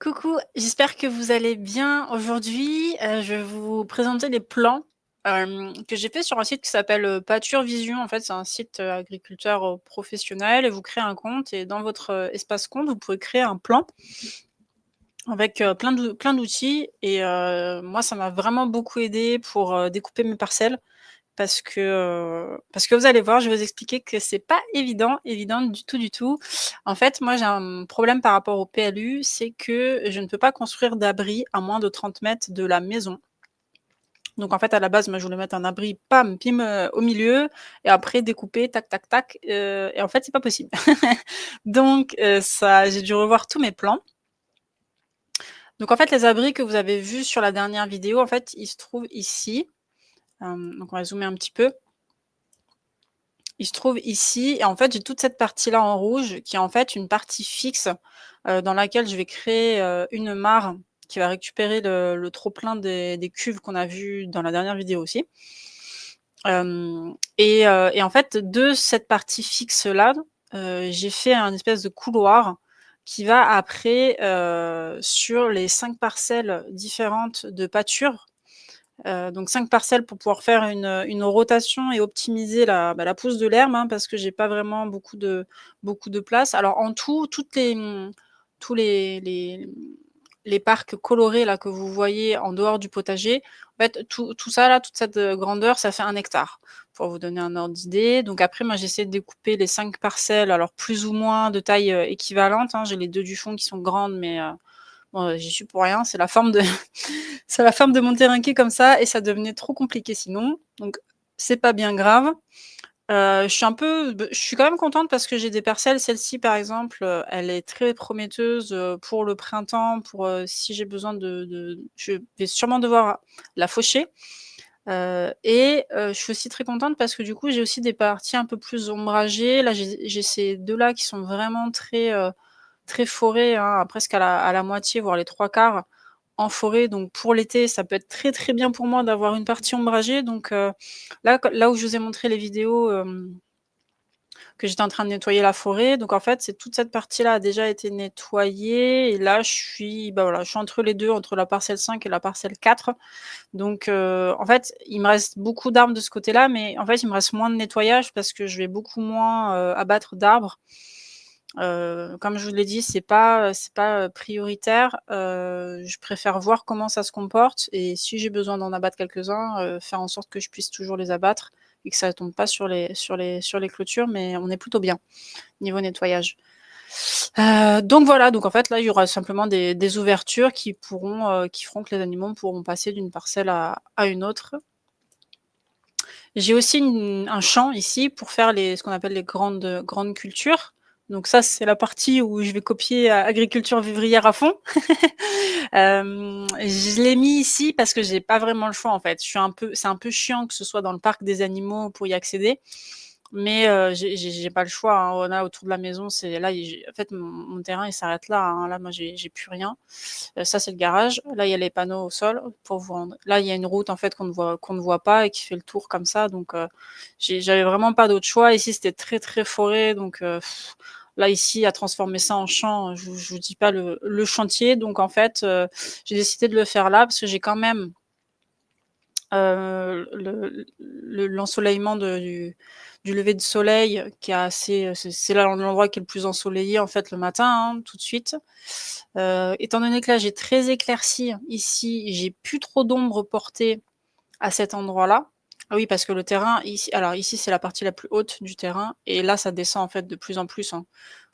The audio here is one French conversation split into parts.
Coucou, j'espère que vous allez bien. Aujourd'hui, je vais vous présenter les plans, que j'ai fait sur un site qui s'appelle, Pâture Vision. En fait, c'est un site, agriculteur, professionnel et vous créez un compte et dans votre, espace compte, vous pouvez créer un plan avec, plein d'outils et moi, ça m'a vraiment beaucoup aidé pour, découper mes parcelles parce que vous allez voir, je vais vous expliquer que c'est pas évident du tout, du tout. En fait, moi, j'ai un problème par rapport au PLU, c'est que je ne peux pas construire d'abri à moins de 30 mètres de la maison. Donc en fait, à la base, moi, je voulais mettre un abri, pam, pim, au milieu et après découper, tac, tac, tac, et en fait, c'est pas possible. Donc ça j'ai dû revoir tous mes plans. Donc en fait, les abris que vous avez vus sur la dernière vidéo, en fait, ils se trouvent ici. Donc on va zoomer un petit peu. Il se trouve ici et en fait, j'ai toute cette partie-là en rouge qui est en fait une partie fixe, dans laquelle je vais créer, une mare qui va récupérer le trop plein des cuves qu'on a vues dans la dernière vidéo aussi. Et en fait, de cette partie fixe-là, j'ai fait un espèce de couloir qui va après, sur les 5 parcelles différentes de pâture. Donc 5 parcelles pour pouvoir faire une rotation et optimiser la pousse de l'herbe, hein, parce que j'ai pas vraiment beaucoup de place. Alors en tout, tous les parcs colorés là que vous voyez en dehors du potager, en fait tout ça là, toute cette, grandeur, ça fait 1 hectare, pour vous donner un ordre d'idée. Donc après moi j'essaie de découper les 5 parcelles, alors plus ou moins de taille, équivalente, hein. J'ai les 2 du fond qui sont grandes mais bon, j'y suis pour rien, c'est la forme de c'est la forme de mon terrain qui est comme ça et ça devenait trop compliqué sinon, donc c'est pas bien grave. Je suis quand même contente parce que j'ai des parcelles. Celle-ci, par exemple, elle est très prometteuse, pour le printemps, pour, si j'ai besoin je vais sûrement devoir la faucher, je suis aussi très contente parce que du coup, j'ai aussi des parties un peu plus ombragées. Là, j'ai ces 2 là qui sont vraiment très forêt, hein, presque à la moitié, voire les 3/4 en forêt. Donc pour l'été, ça peut être très, très bien pour moi d'avoir une partie ombragée. Donc là où je vous ai montré les vidéos, que j'étais en train de nettoyer la forêt, donc en fait, c'est toute cette partie-là a déjà été nettoyée et là, bah, voilà, je suis entre les 2, entre la parcelle 5 et la parcelle 4. Donc en fait, il me reste beaucoup d'arbres de ce côté-là, mais en fait, il me reste moins de nettoyage parce que je vais beaucoup moins, abattre d'arbres. Comme je vous l'ai dit, c'est pas, prioritaire. Je préfère voir comment ça se comporte et si j'ai besoin d'en abattre quelques-uns, faire en sorte que je puisse toujours les abattre et que ça tombe pas sur les clôtures, mais on est plutôt bien niveau nettoyage. Donc voilà, donc en fait, là, il y aura simplement des ouvertures qui feront que les animaux pourront passer d'une parcelle à une autre. J'ai aussi un champ ici pour faire ce qu'on appelle les grandes cultures. Donc ça, c'est la partie où je vais copier agriculture vivrière à fond. Je l'ai mis ici parce que j'ai pas vraiment le choix en fait. C'est un peu chiant que ce soit dans le parc des animaux pour y accéder, mais j'ai pas le choix, hein. On a autour de la maison, c'est là, en fait, mon terrain il s'arrête là, hein. Là, moi, j'ai plus rien. Ça, c'est le garage. Là, il y a les panneaux au sol pour vous rendre. Là, il y a une route en fait qu'on ne voit pas et qui fait le tour comme ça. Donc, j'avais vraiment pas d'autre choix. Ici, c'était très très forêt, donc là ici à transformer ça en champ, je vous dis pas le chantier. Donc en fait, j'ai décidé de le faire là parce que j'ai quand même l'ensoleillement du lever de soleil qui est assez, c'est là l'endroit qui est le plus ensoleillé en fait le matin, hein, tout de suite. Étant donné que là j'ai très éclairci ici, j'ai plus trop d'ombre portée à cet endroit-là. Ah oui, parce que le terrain ici, alors ici c'est la partie la plus haute du terrain et là ça descend en fait de plus en plus, hein.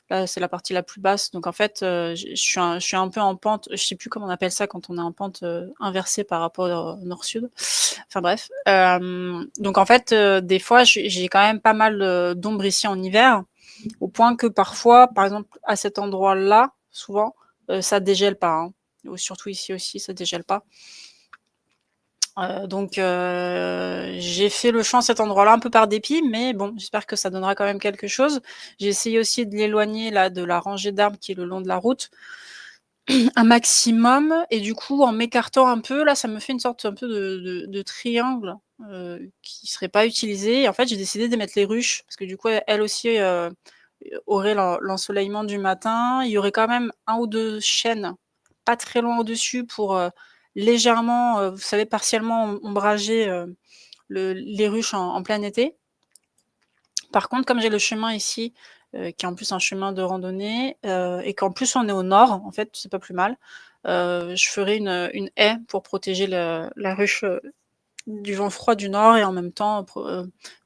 Là, c'est la partie la plus basse, donc en fait, je suis un peu en pente, je sais plus comment on appelle ça quand on est en pente, inversée par rapport au nord-sud. Enfin bref, donc en fait, des fois, j'ai quand même pas mal, d'ombre ici en hiver, au point que parfois, par exemple, à cet endroit-là, souvent, ça dégèle pas, hein, ou surtout ici aussi, ça dégèle pas. Donc j'ai fait le champ à cet endroit-là un peu par dépit, mais bon, j'espère que ça donnera quand même quelque chose. J'ai essayé aussi de l'éloigner là de la rangée d'arbres qui est le long de la route, un maximum et du coup, en m'écartant un peu, là, ça me fait une sorte un peu de triangle, qui serait pas utilisé et en fait, j'ai décidé de mettre les ruches parce que du coup, elles aussi, auraient l'ensoleillement du matin. Il y aurait quand même un ou 2 chênes pas très loin au-dessus pour, légèrement, vous savez, partiellement ombrager, les ruches en plein été. Par contre, comme j'ai le chemin ici, qui est en plus un chemin de randonnée, et qu'en plus on est au nord, en fait, c'est pas plus mal, je ferai une haie pour protéger la ruche, du vent froid du nord et en même temps,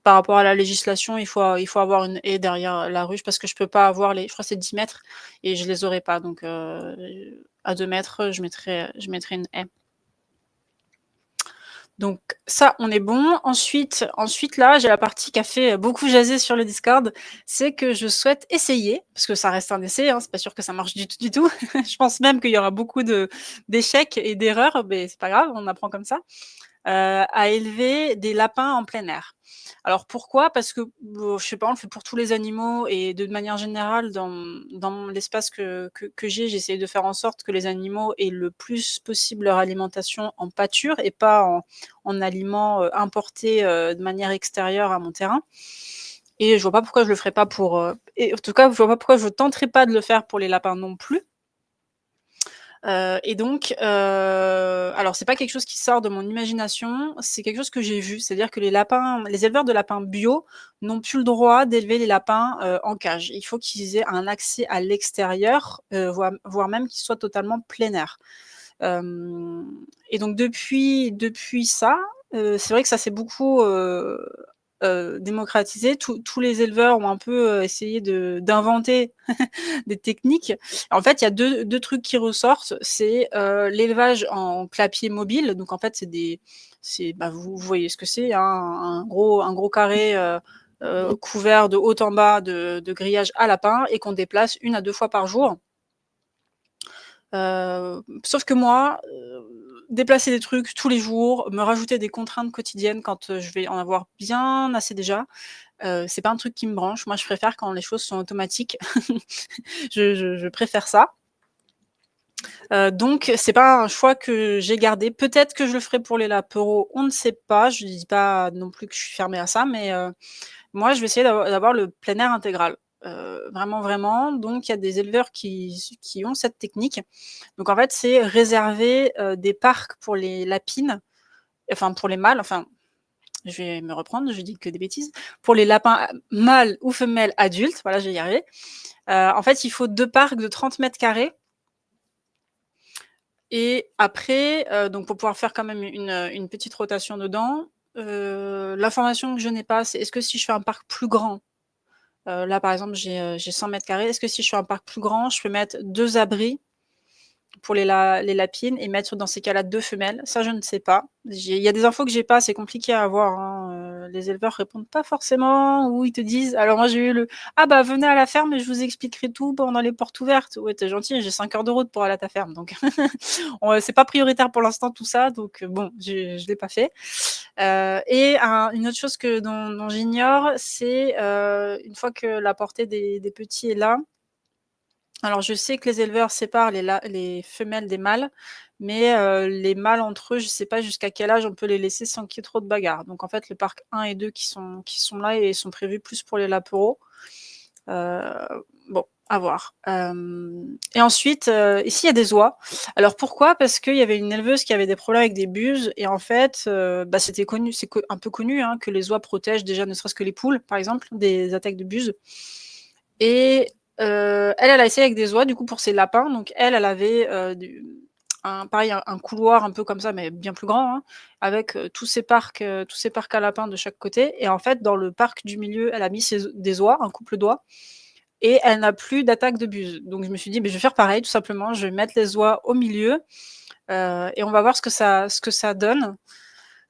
par rapport à la législation, il faut avoir une haie derrière la ruche parce que je peux pas avoir je crois que c'est 10 mètres et je les aurai pas donc à 2 mètres, je mettrai une haie. Donc ça, on est bon. Ensuite là, j'ai la partie qui a fait beaucoup jaser sur le Discord, c'est que je souhaite essayer, parce que ça reste un essai, hein, c'est pas sûr que ça marche du tout. Je pense même qu'il y aura beaucoup d'échecs et d'erreurs, mais c'est pas grave, on apprend comme ça. À élever des lapins en plein air. Alors pourquoi? Parce que, je sais pas, on le fait pour tous les animaux et de manière générale dans l'espace que j'ai, j'essaye de faire en sorte que les animaux aient le plus possible leur alimentation en pâture et pas en aliments, importés, de manière extérieure à mon terrain et je vois pas pourquoi je le ferais pas pour, et en tout cas, je vois pas pourquoi je tenterais pas de le faire pour les lapins non plus. Et donc, alors c'est pas quelque chose qui sort de mon imagination, c'est quelque chose que j'ai vu. C'est-à-dire que les éleveurs de lapins bio n'ont plus le droit d'élever les lapins, en cage. Il faut qu'ils aient un accès à l'extérieur, voire même qu'ils soient totalement plein air. Hem Et donc depuis ça, c'est vrai que ça s'est beaucoup, démocratisé. Tous les éleveurs ont un peu, essayé d'inventer des techniques. En fait, il y a deux trucs qui ressortent, c'est, l'élevage en clapier mobile. Donc en fait, bah, vous voyez ce que c'est, hein, un gros carré, couvert de haut en bas de grillage à lapins et qu'on déplace 1 à 2 fois par jour. Sauf que moi, déplacer des trucs tous les jours, me rajouter des contraintes quotidiennes quand, je vais en avoir bien assez déjà, c'est pas un truc qui me branche. Moi, je préfère quand les choses sont automatiques. Je préfère ça. Donc c'est pas un choix que j'ai gardé. Peut-être que je le ferai pour les lapereaux, on ne sait pas. Je dis pas non plus que je suis fermée à ça, mais moi, je vais essayer d'avoir le plein air intégral. Vraiment, vraiment. Donc il y a des éleveurs qui ont cette technique. Donc en fait, c'est réserver, des parcs pour les lapines, enfin pour les mâles, enfin, je vais me reprendre, je dis que des bêtises. Pour les lapins mâles ou femelles adultes, voilà, je vais y arriver. En fait, il faut 2 parcs de 30 m². Et après, donc pour pouvoir faire quand même une petite rotation dedans, l'information que je n'ai pas, c'est est-ce que si je fais un parc plus grand, là par exemple j'ai 100 m², est-ce que si je fais un parc plus grand, je peux mettre 2 abris pour les lapines et mettre dans ces cas-là 2 femelles? Ça, je ne sais pas. Il y a des infos que j'ai pas, c'est compliqué à avoir, hein, les éleveurs répondent pas forcément ou ils te disent alors moi j'ai eu le: «Ah bah venez à la ferme et je vous expliquerai tout pendant les portes ouvertes». Ouais, tu es gentil, j'ai 5 heures de route pour aller à ta ferme donc c'est pas prioritaire pour l'instant tout ça donc bon, je l'ai pas fait. Et une autre chose dont j'ignore, c'est, une fois que la portée des petits est là, alors je sais que les éleveurs séparent les femelles des mâles, mais les mâles entre eux, je sais pas jusqu'à quel âge on peut les laisser sans qu'il y ait trop de bagarres. Donc en fait, le parc 1 et 2 qui sont là et sont prévus plus pour les lapereaux. Heu, bon, à voir. Et ensuite, ici, il y a des oies. Alors pourquoi? Parce qu'il y avait une éleveuse qui avait des problèmes avec des buses et en fait, bah, c'était connu, un peu connu, hein, que les oies protègent déjà ne serait-ce que les poules, par exemple, des attaques de buses. Et elle a essayé avec des oies du coup pour ses lapins, donc elle avait, pareil un couloir un peu comme ça, mais bien plus grand, hein, avec, tous ces parcs à lapins de chaque côté et en fait dans le parc du milieu, elle a mis des oies, un couple d'oies et elle n'a plus d'attaque de buse. Donc je me suis dit: «Beh, je vais faire pareil tout simplement, je vais mettre les oies au milieu, et on va voir ce que ça donne».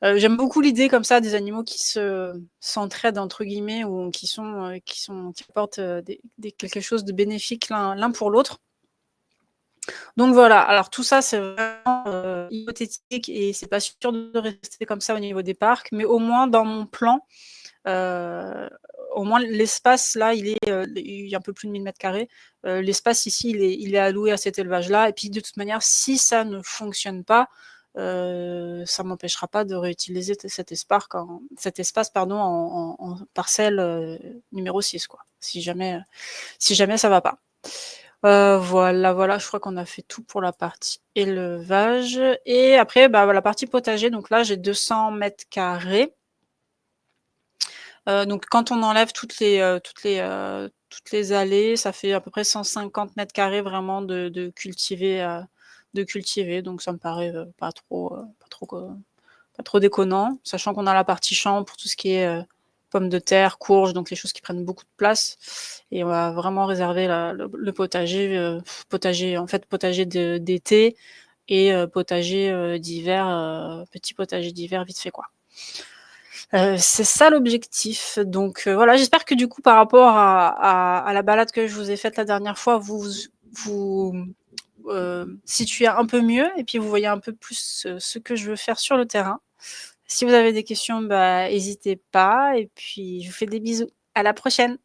J'aime beaucoup l'idée comme ça des animaux qui «s'entraident» entre guillemets ou qui apportent, quelque chose de bénéfique l'un pour l'autre. Donc voilà, alors tout ça c'est vraiment, hypothétique et c'est pas sûr de rester comme ça au niveau des parcs, mais au moins dans mon plan, heu, au moins l'espace là il y a un peu plus de 1000 m². L'espace ici il est alloué à cet élevage-là et puis de toute manière si ça ne fonctionne pas, ça m'empêchera pas de réutiliser cet espace pardon en parcelle, numéro 6 quoi, si jamais ça va pas. Voilà, voilà, je crois qu'on a fait tout pour la partie élevage et après, bah, la partie potager, donc là, j'ai 200 m². Donc quand on enlève toutes les allées, ça fait à peu près 150 m² vraiment de cultiver, donc ça me paraît, pas trop déconnant, sachant qu'on a la partie champ pour tout ce qui est, pommes de terre, courges, donc les choses qui prennent beaucoup de place et on va vraiment réserver le potager, potager en fait, potager d'été et potager, d'hiver, petit potager d'hiver vite fait, quoi. C'est ça l'objectif, donc voilà, j'espère que du coup par rapport à la balade que je vous ai faite la dernière fois, vous situez un peu mieux et puis vous voyez un peu plus, ce que je veux faire sur le terrain. Si vous avez des questions, bah, hésitez pas et puis je vous fais des bisous. À la prochaine.